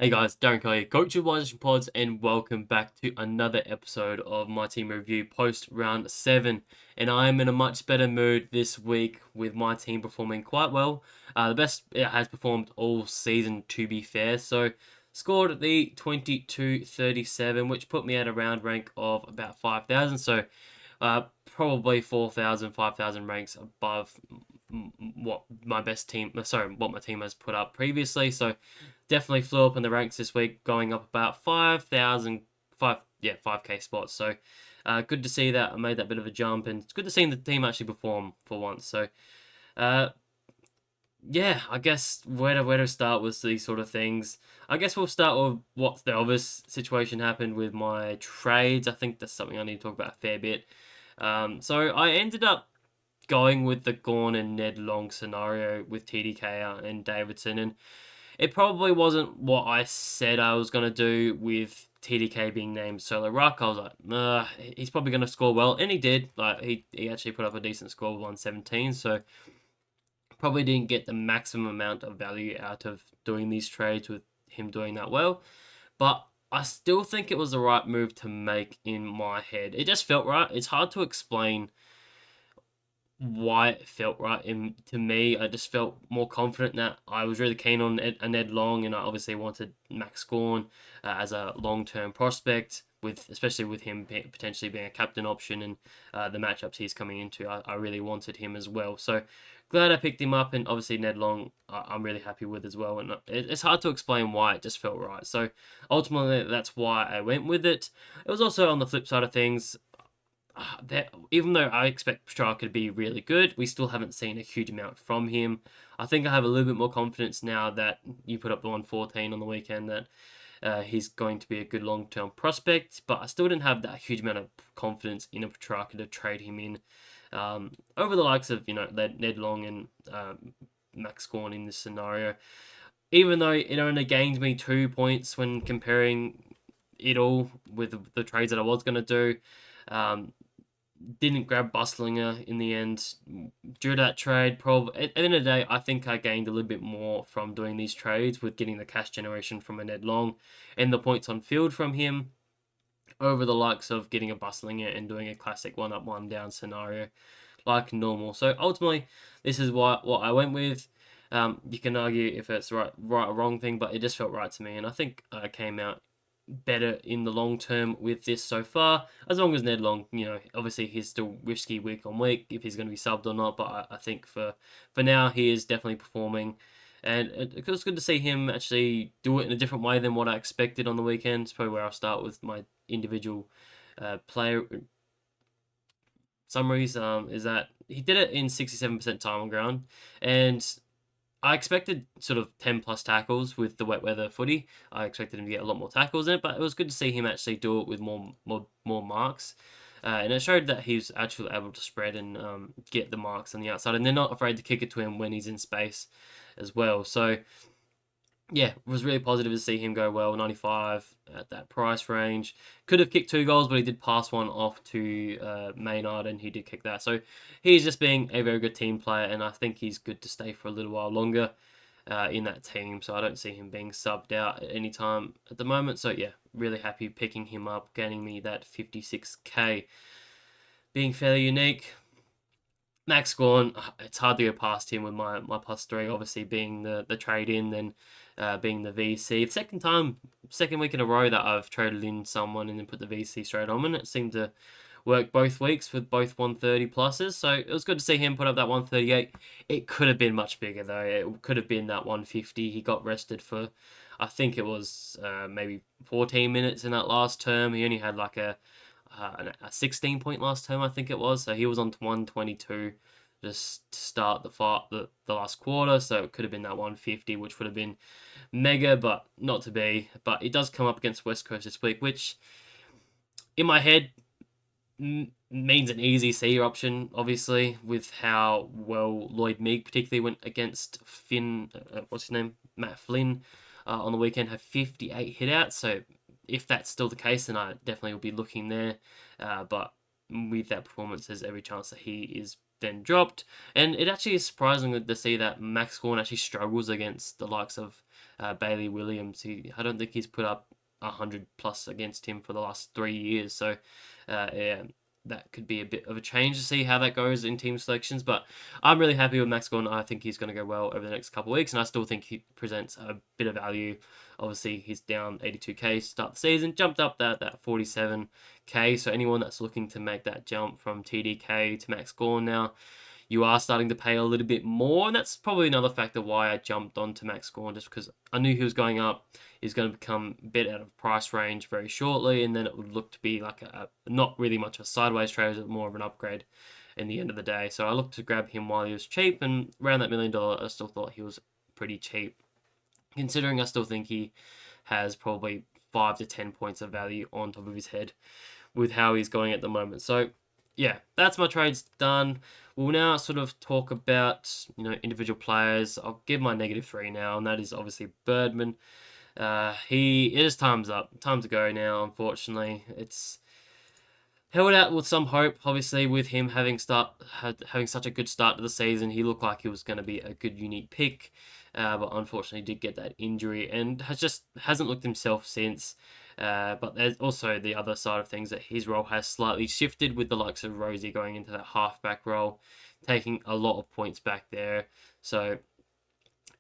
Hey guys, Darren Kelly, Coach of Wise Pods, and welcome back to another episode of my team review post round 7. And I am in a much better mood this week with my team performing quite well. The best it has performed all season, to be fair. So, scored the 22-37, which put me at a round rank of about 5,000. So, probably 4,000, 5,000 ranks above what my what my team has put up previously. So definitely flew up in the ranks this week, going up about 5,000, 5K spots. So good to see that I made that bit of a jump, and it's good to see the team actually perform for once. So uh, yeah, I guess where to start with these sort of things. I guess we'll start with what the obvious situation happened with my trades. I think that's something I need to talk about a fair bit. So I ended up going with the Gorn and Ned Long scenario with TDK and Davidson, and it probably wasn't what I said I was going to do with TDK being named solo ruck. I was like, he's probably going to score well, and he did. Like he actually put up a decent score with 117, so probably didn't get the maximum amount of value out of doing these trades with him doing that well, but I still think it was the right move to make in my head. It just felt right. It's hard to explain why it felt right. And to me, I just felt more confident that I was really keen on a Ned Long, and I obviously wanted Max Gorn as a long-term prospect, with especially with him potentially being a captain option and the matchups he's coming into. I really wanted him as well. So glad I picked him up, and obviously Ned Long, I'm really happy with as well. And it's hard to explain why it just felt right. So ultimately, that's why I went with it. It was also on the flip side of things, that even though I expect Straka to be really good, we still haven't seen a huge amount from him. I think I have a little bit more confidence now that you put up the 114 on the weekend that he's going to be a good long-term prospect, but I still didn't have that huge amount of confidence in a Petrarca to trade him in over the likes of Ned Long and Max Gorn in this scenario. Even though it only gained me 2 points when comparing it all with the trades that I was going to do. Um, didn't grab Bustlinger in the end. Due to that trade, probably at the end of the day, I think I gained a little bit more from doing these trades with getting the cash generation from a Ned Long and the points on field from him over the likes of getting a Bustlinger and doing a classic one up, one down scenario like normal. So ultimately, this is what I went with. You can argue if it's right or wrong thing, but it just felt right to me, and I think I came out better in the long term with this so far. As long as Ned Long, obviously he's still risky week on week if he's going to be subbed or not. But I think for now he is definitely performing, and it was good to see him actually do it in a different way than what I expected on the weekend. It's probably where I'll start with my individual player summaries. Is that he did it in 67% time on ground, and I expected sort of 10 plus tackles with the wet weather footy. I expected him to get a lot more tackles in it, but it was good to see him actually do it with more marks. And it showed that he's actually able to spread and get the marks on the outside, and they're not afraid to kick it to him when he's in space as well. So yeah, it was really positive to see him go well. 95 at that price range. Could have kicked 2 goals, but he did pass one off to Maynard, and he did kick that. So he's just being a very good team player, and I think he's good to stay for a little while longer in that team. So I don't see him being subbed out at any time at the moment. So yeah, really happy picking him up, gaining me that 56k. Being fairly unique. Max Gorn, it's hard to go past him with my +3, obviously being the trade in, then being the VC. The second week in a row that I've traded in someone and then put the VC straight on, and it seemed to work both weeks with both 130 pluses. So it was good to see him put up that 138. It could have been much bigger though. It could have been that 150. He got rested for, I think it was maybe 14 minutes in that last term. He only had like a 16 point last term, I think it was. So he was on to 122 just to start the last quarter. So it could have been that 150, which would have been mega, but not to be. But it does come up against West Coast this week, which in my head means an easy C option, obviously, with how well Lloyd Meek particularly went against Finn, what's his name? Matt Flynn on the weekend, had 58 hitouts. So if that's still the case, then I definitely will be looking there. But with that performance, there's every chance that he is then dropped. And it actually is surprising to see that Max Gawn actually struggles against the likes of Bailey Williams. I don't think he's put up 100 plus against him for the last 3 years. So, yeah, that could be a bit of a change to see how that goes in team selections. But I'm really happy with Max Gawn. I think he's going to go well over the next couple of weeks, and I still think he presents a bit of value. Obviously, he's down 82k to start the season, jumped up that 47k. So anyone that's looking to make that jump from TDK to Max Gawn now, you are starting to pay a little bit more, and that's probably another factor why I jumped onto Max Gawn, just because I knew he was going up. He's going to become a bit out of price range very shortly, and then it would look to be like a not really much of a sideways trade, but more of an upgrade in the end of the day. So I looked to grab him while he was cheap, and around that $1 million, I still thought he was pretty cheap, considering I still think he has probably 5 to 10 points of value on top of his head with how he's going at the moment. So yeah, that's my trades done. We'll now sort of talk about individual players. I'll give my -3 now, and that is obviously Birdman. It is time's up, time to go now. Unfortunately, it's held out with some hope. Obviously, with him having such a good start to the season, he looked like he was going to be a good unique pick, but unfortunately did get that injury and hasn't looked himself since. But there's also the other side of things that his role has slightly shifted with the likes of Rosie going into that halfback role, taking a lot of points back there. So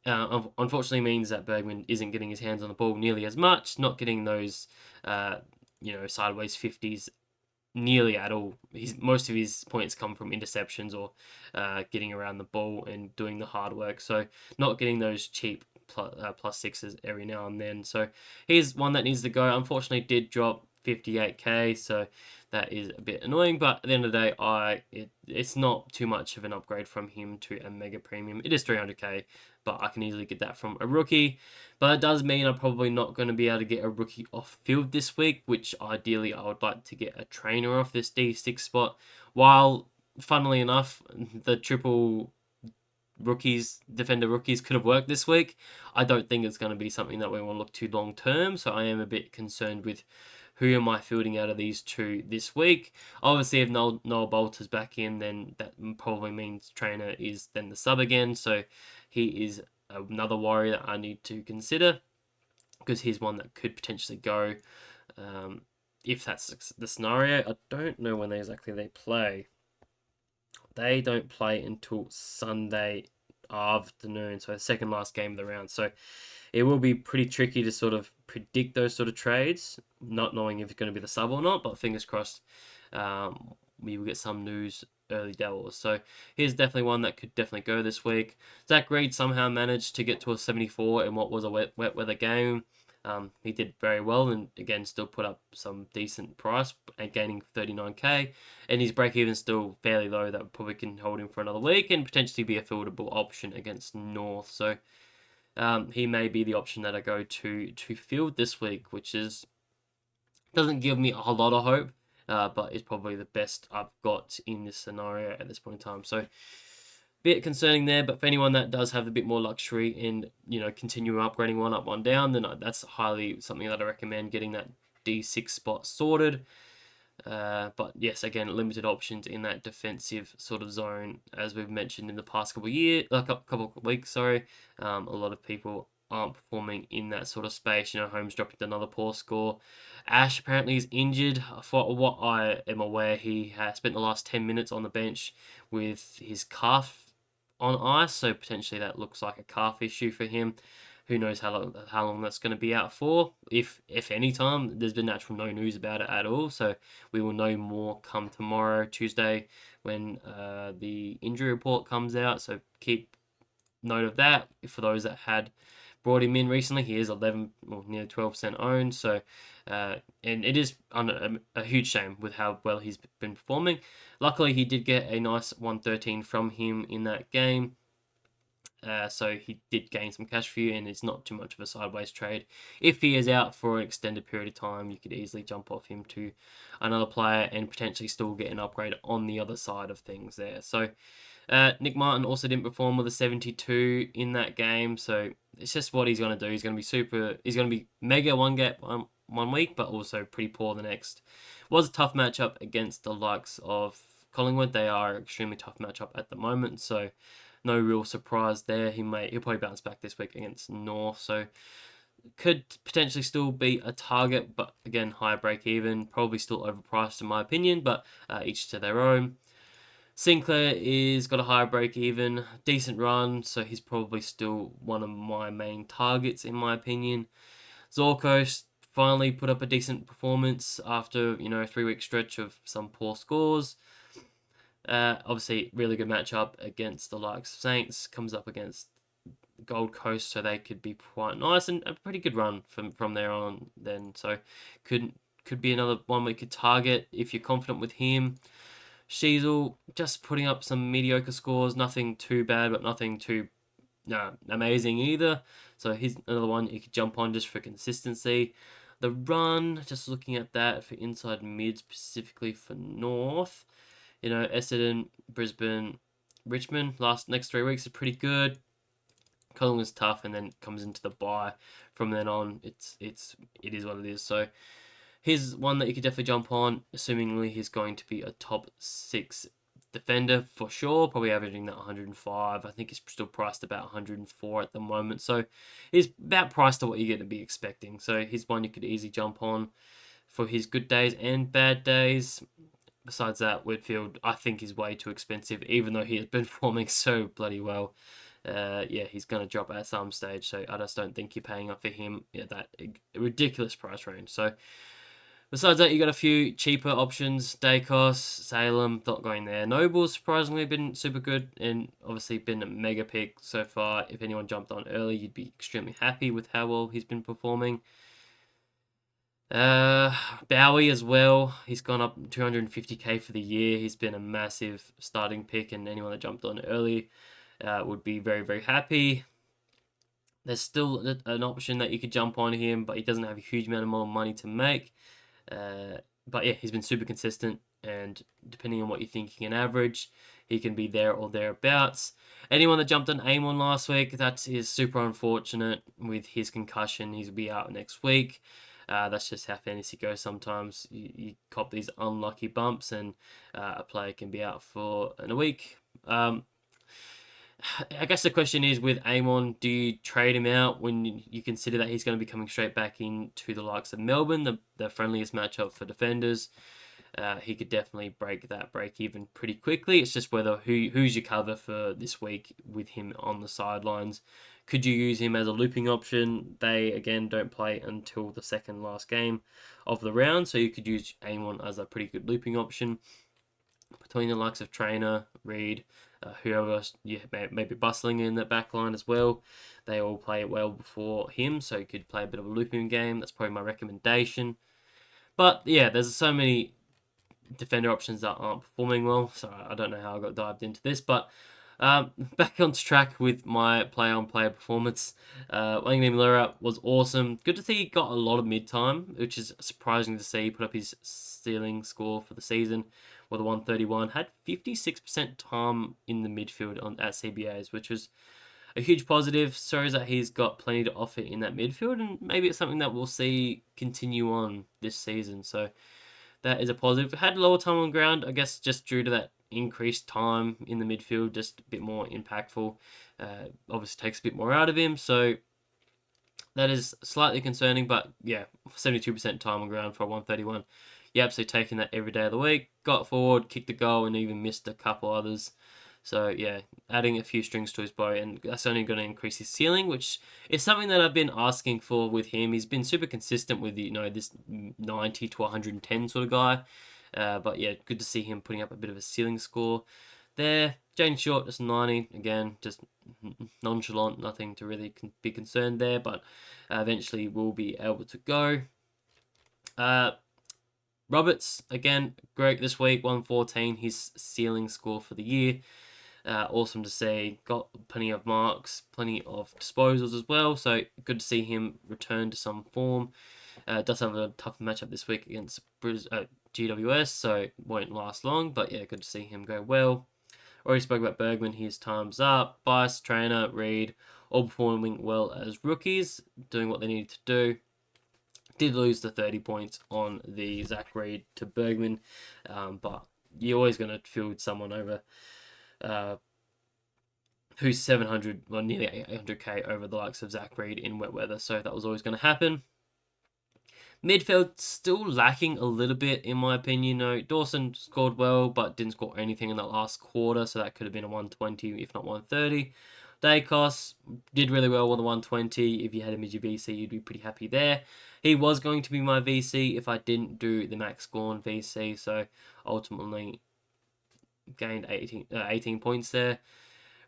unfortunately means that Bergman isn't getting his hands on the ball nearly as much, not getting those sideways 50s nearly at all. Most of his points come from interceptions or getting around the ball and doing the hard work. So not getting those cheap plus sixes every now and then. So he's one that needs to go. Unfortunately, did drop 58k, so that is a bit annoying. But at the end of the day, it's not too much of an upgrade from him to a mega premium. It is 300k, but I can easily get that from a rookie. But it does mean I'm probably not going to be able to get a rookie off field this week, which ideally I would like to get a trainer off this D6 spot. While, funnily enough, the triple defender rookies could have worked this week, I don't think it's going to be something that we want to look to long term. So I am a bit concerned with who am I fielding out of these two this week. Obviously, if Noah Bolter's back in, then that probably means trainer is then the sub again. So he is another warrior that I need to consider, because he's one that could potentially go if that's the scenario. I don't know when exactly they play. They don't play until Sunday afternoon, so the second last game of the round. So it will be pretty tricky to sort of predict those sort of trades, not knowing if it's going to be the sub or not, but fingers crossed we will get some news early doors. So here's definitely one that could definitely go this week. Zach Reed somehow managed to get to a 74 in what was a wet weather game. He did very well, and again still put up some decent price and gaining 39k, and his break even still fairly low. That probably can hold him for another week and potentially be a fieldable option against North. So he may be the option that I go to field this week, which doesn't give me a whole lot of hope, but is probably the best I've got in this scenario at this point in time. So bit concerning there, but for anyone that does have a bit more luxury and continue upgrading one up, one down, then that's highly something that I recommend, getting that D6 spot sorted. But yes, again, limited options in that defensive sort of zone, as we've mentioned in the past couple of weeks. Sorry, a lot of people aren't performing in that sort of space. Holmes dropped another poor score. Ash apparently is injured. For what I am aware, he has spent the last 10 minutes on the bench with his calf on ice, so potentially that looks like a calf issue for him. Who knows how long that's going to be out for, if any time. There's been actual no news about it at all, so we will know more come tomorrow, Tuesday, when the injury report comes out. So keep note of that. For those that had brought him in recently, he is 11 or nearly 12% owned. So and it is a huge shame with how well he's been performing. Luckily, he did get a nice 113 from him in that game. So he did gain some cash for you, and it's not too much of a sideways trade. If he is out for an extended period of time, you could easily jump off him to another player and potentially still get an upgrade on the other side of things there. So Nick Martin also didn't perform with a 72 in that game, so it's just what he's going to do. He's going to be mega one week, but also pretty poor the next. Was a tough matchup against the likes of Collingwood. They are an extremely tough matchup at the moment, so no real surprise there. He'll probably bounce back this week against North, so could potentially still be a target, but again, higher break even, probably still overpriced in my opinion, but each to their own. Sinclair is got a higher break even, decent run, so he's probably still one of my main targets in my opinion. Zorko finally put up a decent performance after a 3-week stretch of some poor scores. Obviously, really good matchup against the likes of Saints. Comes up against Gold Coast, so they could be quite nice, and a pretty good run from there on. Then, so could be another one we could target if you're confident with him. Sheasel just putting up some mediocre scores, nothing too bad, but nothing too amazing either. So he's another one you could jump on just for consistency. The run, just looking at that for inside mid, specifically for North. Essendon, Brisbane, Richmond, next 3 weeks are pretty good. Collingwood's tough, and then comes into the bye. From then on, it is what it is. So he's one that you could definitely jump on, assumingly he's going to be a top 6 defender for sure, probably averaging that 105. I think he's still priced about 104 at the moment, so he's about priced to what you're going to be expecting. So he's one you could easily jump on for his good days and bad days. Besides that, Midfield, I think, is way too expensive, even though he has been performing so bloody well. He's going to drop at some stage, so I just don't think you're paying up for him at that ridiculous price range. So besides that, you got a few cheaper options. Dacos, Salem, not going there. Noble's surprisingly been super good, and obviously been a mega pick so far. If anyone jumped on early, you'd be extremely happy with how well he's been performing. Bowie as well. He's gone up 250k for the year. He's been a massive starting pick, and anyone that jumped on early would be very, very happy. There's still an option that you could jump on him, but he doesn't have a huge amount of more money to make. But yeah, he's been super consistent, and depending on what you're thinking an average, he can be there or thereabouts. Anyone that jumped on Amon last week, that is super unfortunate with his concussion. He'll be out next week. That's just how fantasy goes sometimes. You cop these unlucky bumps, and a player can be out for a week. I guess the question is, with Amon, do you trade him out when you consider that he's going to be coming straight back into the likes of Melbourne, the friendliest matchup for defenders? He could definitely break even pretty quickly. It's just whether who's your cover for this week with him on the sidelines. Could you use him as a looping option? They, again, don't play until the second last game of the round, so you could use Amon as a pretty good looping option. Between the likes of Trainer, Reed, whoever else you may be bustling in that back line as well, they all play it well before him, so you could play a bit of a looping game. That's probably my recommendation. But yeah, there's so many defender options that aren't performing well, so I don't know how I got dived into this, but back on track with my player-on-player performance. Wayne Lura was awesome. Good to see he got a lot of mid-time, which is surprising to see. He put up his ceiling score for the season with a 131. Had 56% time in the midfield at CBAs, which was a huge positive. Shows that he's got plenty to offer in that midfield, and maybe it's something that we'll see continue on this season. So that is a positive. Had lower time on ground, I guess, just due to that increased time in the midfield, just a bit more impactful. Obviously takes a bit more out of him, so that is slightly concerning, but yeah, 72% time on ground for a 131. Yeah, absolutely taking that every day of the week. Got forward, kicked a goal, and even missed a couple others. So yeah, adding a few strings to his bow, and that's only going to increase his ceiling, which is something that I've been asking for with him. He's been super consistent with this 90 to 110 sort of guy. But yeah, good to see him putting up a bit of a ceiling score there. Jane Short, just 90. Again, just nonchalant, nothing to really be concerned there, but eventually will be able to go. Roberts, again, great this week, 114, his ceiling score for the year. Awesome to see. Got plenty of marks, plenty of disposals as well, so good to see him return to some form. Does have a tough matchup this week against GWS, so it won't last long, but yeah, good to see him go well. Already spoke about Bergman, his time's up. Bice, Trainer, Reed, all performing well as rookies, doing what they needed to do. Did lose the 30 points on the Zach Reed to Bergman, but you're always going to field someone over who's 700, well, nearly 800k over the likes of Zach Reed in wet weather. So that was always going to happen. Midfield still lacking a little bit, in my opinion. Dawson scored well, but didn't score anything in that last quarter, so that could have been a 120, if not 130. Dacos did really well with the 120. If you had him as your VC, you'd be pretty happy there. He was going to be my VC if I didn't do the Max Gorn VC, so ultimately gained 18 points there.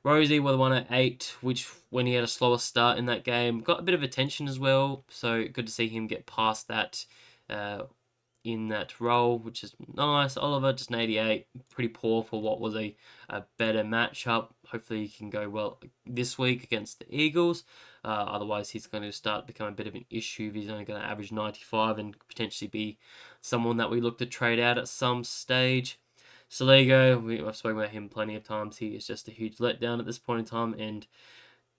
Rosie were the one at 8, which when he had a slower start in that game, got a bit of attention as well. So good to see him get past that in that role, which is nice. Oliver, just an 88. Pretty poor for what was a better matchup. Hopefully he can go well this week against the Eagles. Otherwise, he's going to start to become a bit of an issue if he's only going to average 95 and potentially be someone that we look to trade out at some stage. Saligo, I've spoken about him plenty of times. He is just a huge letdown at this point in time and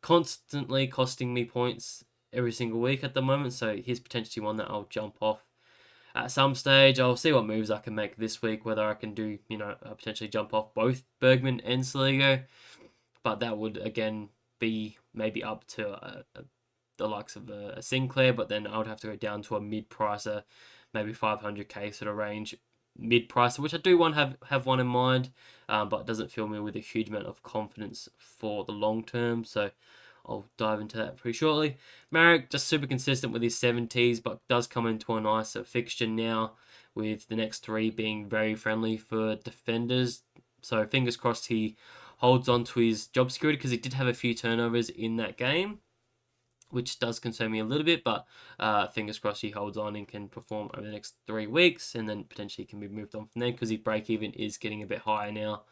constantly costing me points every single week at the moment. So he's potentially one that I'll jump off at some stage. I'll see what moves I can make this week, whether I can do, potentially jump off both Bergman and Saligo. But that would, again, be maybe up to the likes of a Sinclair, but then I would have to go down to a mid-pricer, maybe 500k sort of range mid-pricer, which I do have one in mind, but it doesn't fill me with a huge amount of confidence for the long term, so I'll dive into that pretty shortly. Marek, just super consistent with his 70s, but does come into a nicer fixture now, with the next 3 being very friendly for defenders, so fingers crossed he holds on to his job security, because he did have a few turnovers in that game, which does concern me a little bit, but fingers crossed he holds on and can perform over the next 3 weeks, and then potentially can be moved on from there, because his break-even is getting a bit higher now.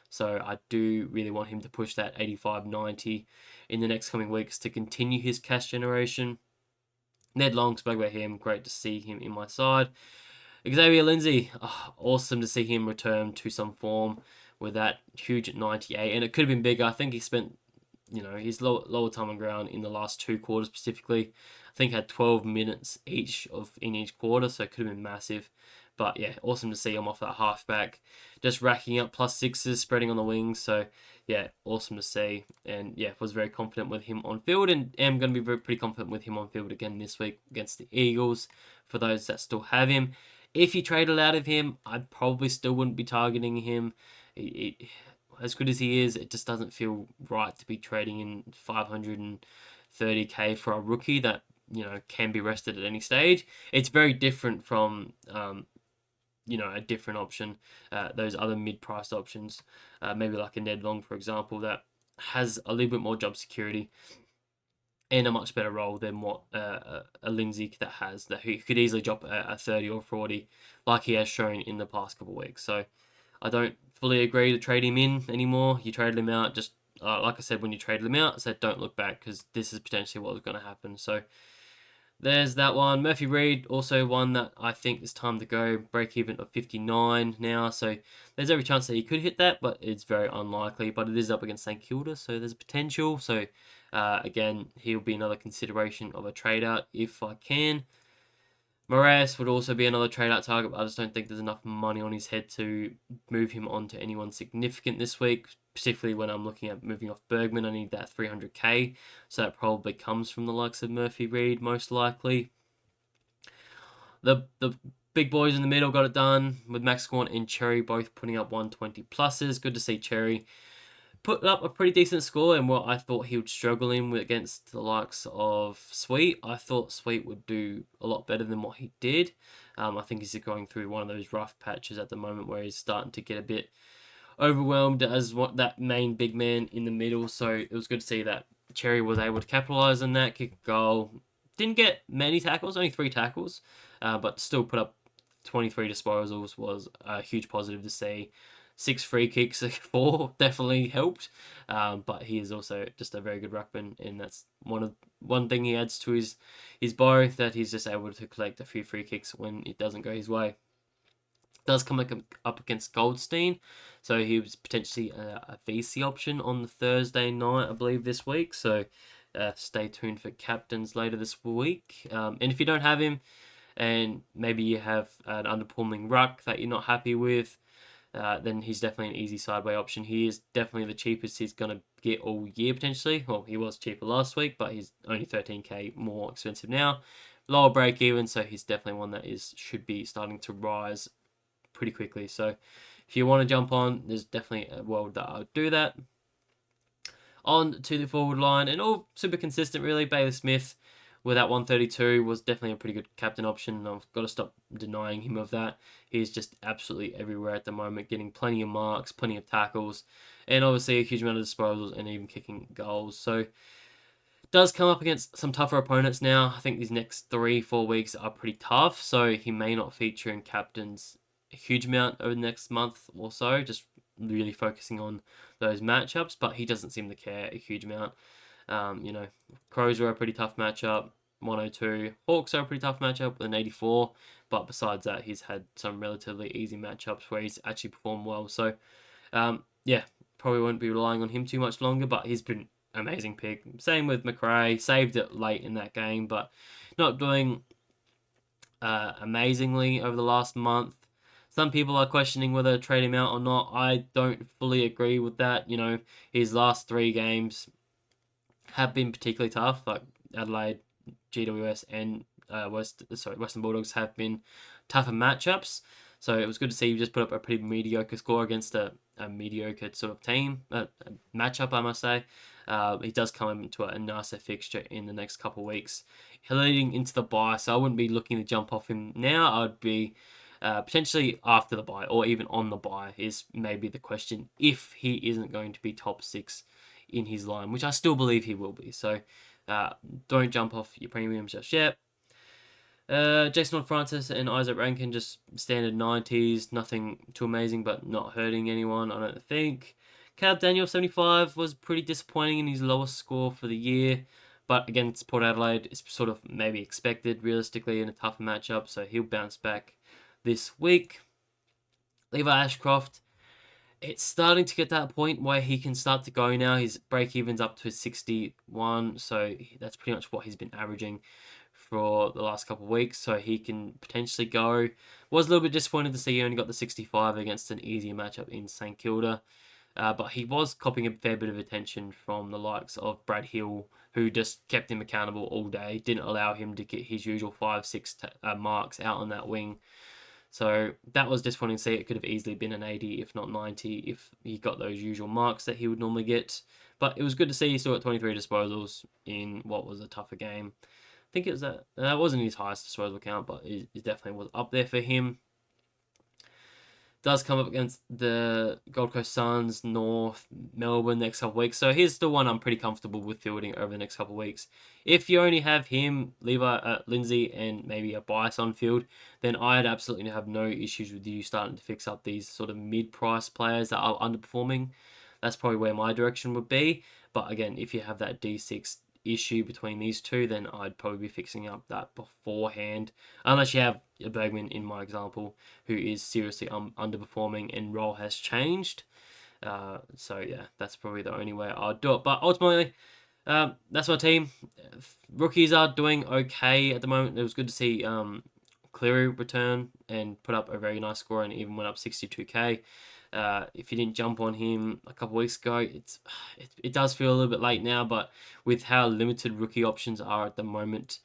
So I do really want him to push that 85, 90 in the next coming weeks to continue his cash generation. Ned Long, spoke about him. Great to see him in my side. Xavier Lindsay, awesome to see him return to some form with that huge 98, and it could have been bigger. I think he spent his lower time on ground in the last 2 quarters specifically, I think had 12 minutes in each quarter, so it could have been massive. But yeah, awesome to see him off that halfback, just racking up +6s, spreading on the wings. So yeah, awesome to see. And yeah, was very confident with him on field, and am going to be pretty confident with him on field again this week against the Eagles, for those that still have him. If you traded out of him, I probably still wouldn't be targeting him. As good as he is, it just doesn't feel right to be trading in 530k for a rookie that can be rested at any stage. It's very different from a different option, those other mid-priced options, maybe like a Ned Long, for example, that has a little bit more job security and a much better role than what a Lindsay that he could easily drop a 30 or 40 like he has shown in the past couple of weeks. So I don't fully agree to trade him in anymore. You traded him out, just like I said when you traded him out, I said don't look back, because this is potentially what was going to happen. So there's that one. Murphy Reed, also one that I think is time to go. Break even of 59 now, so there's every chance that he could hit that, but it's very unlikely. But it is up against St Kilda, so there's potential. So again, he'll be another consideration of a trade out if I can. Moraes would also be another trade-out target, but I just don't think there's enough money on his head to move him on to anyone significant this week, particularly when I'm looking at moving off Bergman. I need that 300k, so that probably comes from the likes of Murphy Reed, most likely. The big boys in the middle got it done, with Max Gorn and Cherry both putting up 120 pluses. Good to see Cherry put up a pretty decent score in what I thought he would struggle in against the likes of Sweet. I thought Sweet would do a lot better than what he did. I think he's going through one of those rough patches at the moment where he's starting to get a bit overwhelmed as that main big man in the middle. So it was good to see that Cherry was able to capitalise on that, kick a goal. Didn't get many tackles, only 3 tackles, but still put up 23 disposals. Was a huge positive to see. 6 free kicks, 4 definitely helped, but he is also just a very good ruckman, and that's one thing he adds to his bow, that he's just able to collect a few free kicks when it doesn't go his way. Does come up against Goldstein, so he was potentially a VC option on the Thursday night, I believe, this week. So stay tuned for captains later this week. And if you don't have him, and maybe you have an underperforming ruck that you're not happy with, then he's definitely an easy sideway option. He is definitely the cheapest he's going to get all year potentially. Well, he was cheaper last week, but he's only 13k more expensive now. Lower break even, so he's definitely one that should be starting to rise pretty quickly. So if you want to jump on, there's definitely a world that I'll do that. On to the forward line, and all super consistent really. Bailey Smith with that 132 was definitely a pretty good captain option. I've got to stop denying him of that. He's just absolutely everywhere at the moment, getting plenty of marks, plenty of tackles, and obviously a huge amount of disposals and even kicking goals. So does come up against some tougher opponents now. I think these next 3-4 weeks are pretty tough, so he may not feature in captains a huge amount over the next month or so, just really focusing on those matchups, but he doesn't seem to care a huge amount. Crows were a pretty tough matchup, 102. Hawks are a pretty tough matchup with an 84, but besides that, he's had some relatively easy matchups where he's actually performed well. So, probably won't be relying on him too much longer, but he's been amazing pick. Same with McRae, saved it late in that game, but not doing amazingly over the last month. Some people are questioning whether to trade him out or not. I don't fully agree with that. His last 3 games have been particularly tough. Like Adelaide, GWS, and Western Bulldogs have been tougher matchups. So it was good to see you just put up a pretty mediocre score against a mediocre sort of team, matchup, I must say. He does come into a nicer fixture in the next couple of weeks, leading into the bye. So I wouldn't be looking to jump off him now. I'd be potentially after the bye or even on the bye is maybe the question if he isn't going to be top 6 in his line, which I still believe he will be. So don't jump off your premiums just yet. Jason Francis and Isaac Rankin, just standard 90s, nothing too amazing, but not hurting anyone, I don't think. Caleb Daniel, 75, was pretty disappointing in his lowest score for the year, but against Port Adelaide, it's sort of maybe expected realistically in a tougher matchup, so he'll bounce back this week. Levi Ashcroft, it's starting to get that point where he can start to go now. His break-even's up to 61, so that's pretty much what he's been averaging for the last couple of weeks, so he can potentially go. Was a little bit disappointed to see he only got the 65 against an easier matchup in St Kilda, but he was copping a fair bit of attention from the likes of Brad Hill, who just kept him accountable all day, didn't allow him to get his usual 5-6 marks out on that wing. So that was disappointing to see. It could have easily been an 80, if not 90, if he got those usual marks that he would normally get. But it was good to see he still got 23 disposals in what was a tougher game. I think it was that wasn't his highest disposal count, but it definitely was up there for him. Does come up against the Gold Coast Suns, North, Melbourne next couple of weeks. So here's the one I'm pretty comfortable with fielding over the next couple of weeks. If you only have him, Lindsay, and maybe a bias on field, then I'd absolutely have no issues with you starting to fix up these sort of mid-price players that are underperforming. That's probably where my direction would be. But again, if you have that D6 issue between these two, then I'd probably be fixing up that beforehand. Unless you have a Bergman, in my example, who is seriously underperforming and role has changed. So yeah, that's probably the only way I'd do it. But ultimately, that's my team. Rookies are doing okay at the moment. It was good to see Cleary return and put up a very nice score and even went up 62k. If you didn't jump on him a couple weeks ago, it does feel a little bit late now, but with how limited rookie options are at the moment,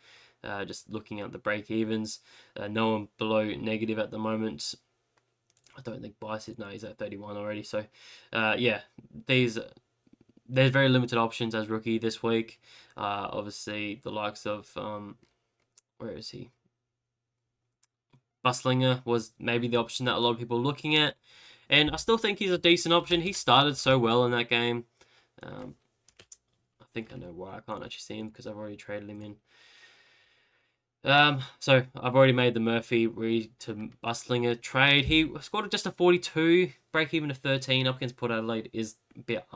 just looking at the break-evens, no one below negative at the moment. I don't think Bice is, no, he's at 31 already. So, there's very limited options as rookie this week. Obviously, the likes of, where is he? Buslinger was maybe the option that a lot of people are looking at. And I still think he's a decent option. He started so well in that game. I think I know why I can't actually see him because I've already traded him in. So I've already made the Murphy to Buslinger trade. He scored just a 42, break even to 13 up against Port Adelaide is a bit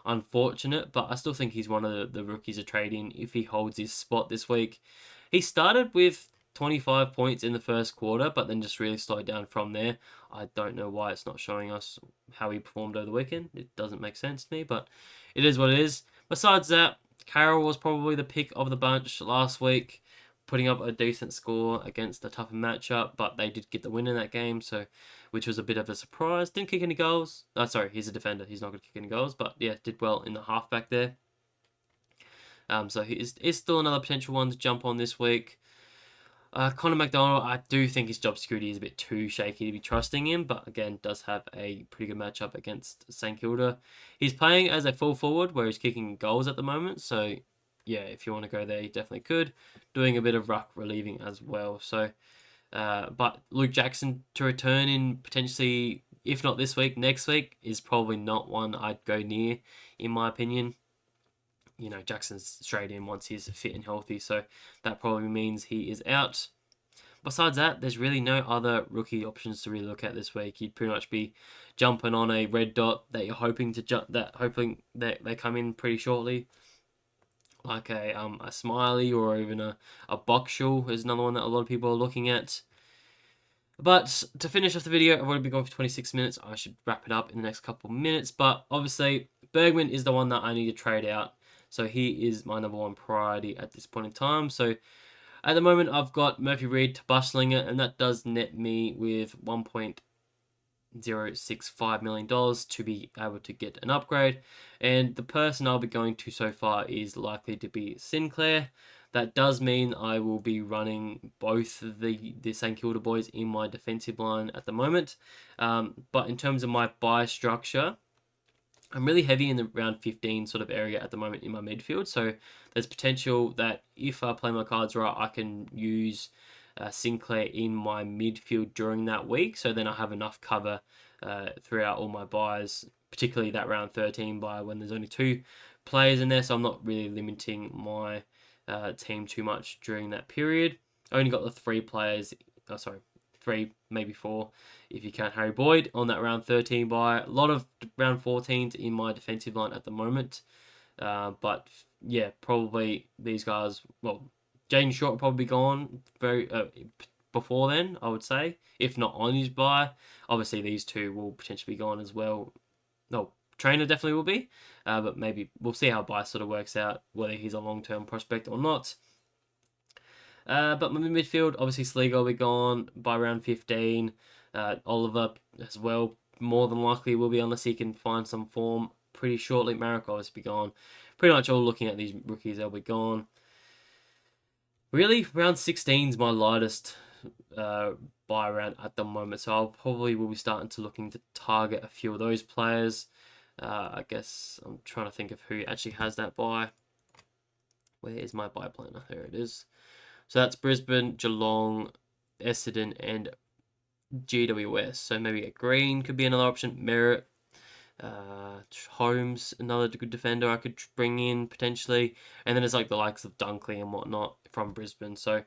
unfortunate, but I still think he's one of the rookies to trade in if he holds his spot this week. He started with 25 points in the first quarter, but then just really slowed down from there. I don't know why it's not showing us how he performed over the weekend. It doesn't make sense to me, but it is what it is. Besides that, Carroll was probably the pick of the bunch last week. putting up a decent score against a tougher matchup, but they did get the win in that game, so which was a bit of a surprise. Didn't kick any goals. Sorry, he's a defender. He's not going to kick any goals, but yeah, did well in the halfback there. So he is still another potential one to jump on this week. Connor McDonald, I do think his job security is a bit too shaky to be trusting him, but again, does have a pretty good matchup against St Kilda. He's playing as a full forward, where he's kicking goals at the moment, so yeah, if you want to go there, you definitely could. Doing a bit of ruck relieving as well. So, but Luke Jackson to return in potentially, if not this week, next week, is probably not one I'd go near, in my opinion. You know, Jackson's straight in once he's fit and healthy, so that probably means he is out. Besides that, there's really no other rookie options to really look at this week. You'd pretty much be jumping on a red dot that you're hoping that they come in pretty shortly, like a Smiley or even a Boxshall is another one that a lot of people are looking at. But to finish off the video, I've already been going for 26 minutes. I should wrap it up in the next couple of minutes. But obviously, Bergman is the one that I need to trade out. So he is my number one priority at this point in time. So at the moment, I've got Murphy Reed to Bushlinger, and that does net me with $1.065 million to be able to get an upgrade. And the person I'll be going to so far is likely to be Sinclair. That does mean I will be running both the St Kilda boys in my defensive line at the moment. But in terms of my buy structure, I'm really heavy in the round 15 sort of area at the moment in my midfield. So there's potential that if I play my cards right, I can use Sinclair in my midfield during that week. So then I have enough cover throughout all my buys, particularly that round 13 buy when there's only 2 players in there. So I'm not really limiting my team too much during that period. I only got the 3 players, 3, maybe 4, if you count Harry Boyd on that round 13 buy. A lot of round 14s in my defensive line at the moment. But yeah, probably these guys, well, Jaden Short will probably be gone very before then, I would say, if not on his buy. Obviously, these 2 will potentially be gone as well. No, Trainer definitely will be, but maybe we'll see how buy sort of works out, whether he's a long-term prospect or not. But my midfield, obviously Sligo will be gone by round 15. Oliver as well, more than likely will be, unless he can find some form pretty shortly. Marek obviously be gone. Pretty much all looking at these rookies, they'll be gone. Really, round 16 is my lightest buy round at the moment, so I'll probably will be starting to looking to target a few of those players. I guess I'm trying to think of who actually has that buy. Where is my buy planner? There it is. So that's Brisbane, Geelong, Essendon, and GWS. So maybe a Green could be another option. Merritt, Holmes, another good defender I could bring in potentially. And then it's like the likes of Dunkley and whatnot from Brisbane. So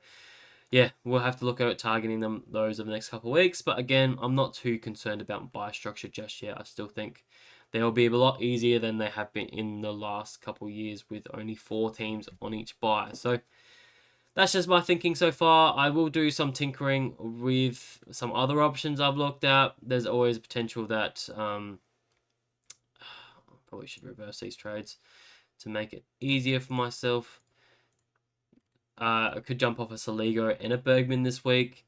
yeah, we'll have to look at targeting those over the next couple of weeks. But again, I'm not too concerned about buy structure just yet. I still think they'll be a lot easier than they have been in the last couple of years with only 4 teams on each buy. So that's just my thinking so far. I will do some tinkering with some other options I've looked at. There's always potential that probably should reverse these trades to make it easier for myself. I could jump off a Saligo and a Bergman this week,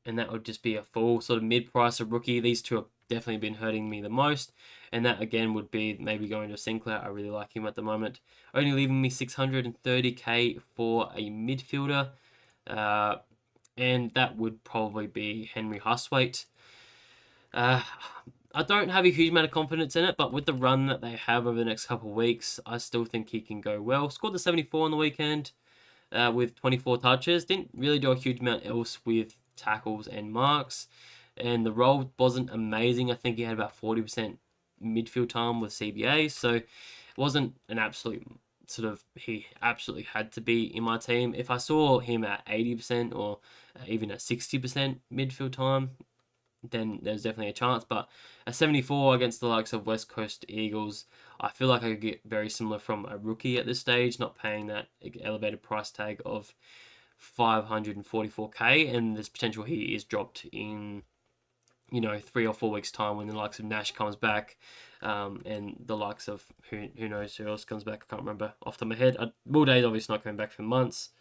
and that would just be a full sort of mid-price of rookie. These 2 have definitely been hurting me the most, and that again would be maybe going to Sinclair. I really like him at the moment, only leaving me 630k for a midfielder, and that would probably be Henry Hustwaite. I don't have a huge amount of confidence in it, but with the run that they have over the next couple of weeks, I still think he can go well. Scored the 74 on the weekend with 24 touches. Didn't really do a huge amount else with tackles and marks, and the role wasn't amazing. I think he had about 40% midfield time with CBA, so it wasn't an absolute sort of, he absolutely had to be in my team. If I saw him at 80% or even at 60% midfield time, then there's definitely a chance. But a 74 against the likes of West Coast Eagles, I feel like I could get very similar from a rookie at this stage, not paying that elevated price tag of 544k, and there's potential he is dropped in, 3 or 4 weeks time when the likes of Nash comes back, and the likes of who knows who else comes back. I can't remember off the top of my head. Will Day's obviously not coming back for months.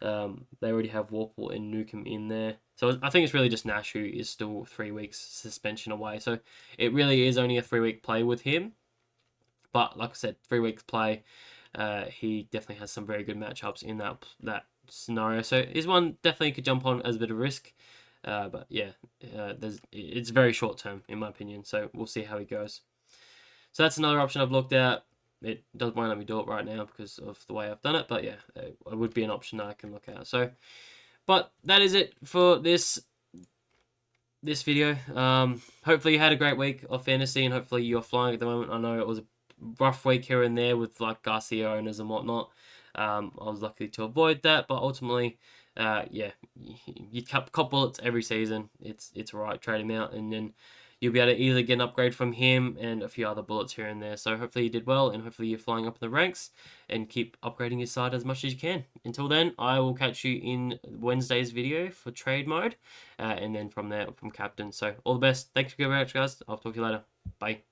They already have Warple and Newcomb in there. So I think it's really just Nash who is still 3 weeks suspension away. So it really is only a 3-week play with him. But like I said, 3 weeks play. He definitely has some very good matchups in that scenario. So his one definitely could jump on as a bit of risk. But yeah, it's very short term in my opinion. So we'll see how he goes. So that's another option I've looked at. It won't let me do it right now because of the way I've done it. But yeah, it would be an option that I can look at. So, but that is it for this video. Hopefully you had a great week of fantasy and hopefully you're flying at the moment. I know it was a rough week here and there with like Garcia owners and whatnot. I was lucky to avoid that, but ultimately, yeah, you cop bullets every season. It's alright, trade him out, and then you'll be able to either get an upgrade from him and a few other bullets here and there. So hopefully you did well, and hopefully you're flying up in the ranks and keep upgrading your side as much as you can. Until then, I will catch you in Wednesday's video for trade mode, and then from there from captain. So all the best. Thanks for very much, guys. I'll talk to you later. Bye.